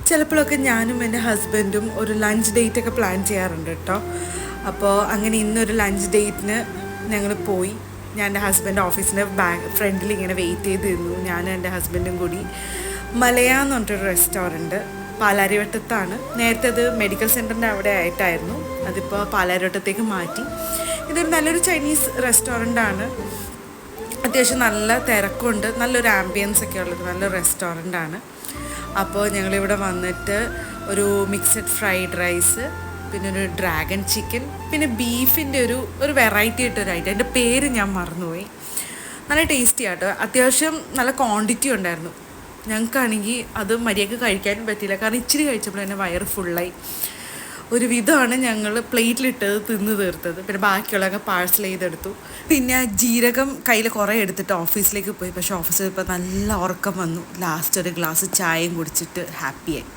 ചിലപ്പോഴൊക്കെ ഞാനും എൻ്റെ ഹസ്ബൻഡും ഒരു ലഞ്ച് ഡേറ്റൊക്കെ പ്ലാൻ ചെയ്യാറുണ്ട് കേട്ടോ. അപ്പോൾ അങ്ങനെ ഇന്നൊരു ലഞ്ച് ഡേറ്റിന് ഞങ്ങൾ പോയി. ഞാൻ എൻ്റെ ഹസ്ബൻഡ് ഓഫീസിൻ്റെ ഫ്രണ്ടിൽ ഇങ്ങനെ വെയിറ്റ് ചെയ്ത് നിന്നു. ഞാനും എൻ്റെ ഹസ്ബൻഡും കൂടി. മലയ എന്ന് പറഞ്ഞിട്ടൊരു റെസ്റ്റോറൻറ്റ് പാലാരിവട്ടത്താണ്. നേരത്തെ അത് മെഡിക്കൽ സെൻറ്ററിൻ്റെ അവിടെ ആയിട്ടായിരുന്നു, അതിപ്പോൾ പാലാരിവട്ടത്തേക്ക് മാറ്റി. ഇതൊരു നല്ലൊരു ചൈനീസ് റെസ്റ്റോറൻ്റാണ്. അത്യാവശ്യം നല്ല തിരക്കുണ്ട്, നല്ലൊരു ആംബിയൻസ് ഒക്കെ ഉള്ളത് നല്ലൊരു റെസ്റ്റോറൻ്റാണ്. അപ്പോൾ ഞങ്ങളിവിടെ വന്നിട്ട് ഒരു മിക്സഡ് ഫ്രൈഡ് റൈസ്, പിന്നെ ഒരു ഡ്രാഗൺ ചിക്കൻ, പിന്നെ ബീഫിൻ്റെ ഒരു വെറൈറ്റി ആയിട്ടൊരു ഐറ്റം, എൻ്റെ പേര് ഞാൻ മറന്നുപോയി. നല്ല ടേസ്റ്റി ആട്ടോ, അത്യാവശ്യം നല്ല ക്വാണ്ടിറ്റി ഉണ്ടായിരുന്നു. ഞങ്ങൾക്കാണെങ്കിൽ അത് മര്യാദയ്ക്ക് കഴിക്കാനും പറ്റിയില്ല, കാരണം ഇച്ചിരി കഴിച്ചപ്പോൾ തന്നെ വയറ് ഫുള്ളായി. ഒരു വിധമാണ് ഞങ്ങൾ പ്ലേറ്റിലിട്ടത് തിന്ന് തീർത്തത്. പിന്നെ ബാക്കിയുള്ളതൊക്കെ പാഴ്സൽ ചെയ്തെടുത്തു. പിന്നെ ജീരകം കയ്യിൽ കുറേ എടുത്തിട്ട് ഓഫീസിലേക്ക് പോയി. പക്ഷേ ഓഫീസിൽ ഇപ്പോൾ നല്ല ഉറക്കം വന്നു. ലാസ്റ്റ് ഒരു ഗ്ലാസ് ചായയും കുടിച്ചിട്ട് ഹാപ്പിയായി.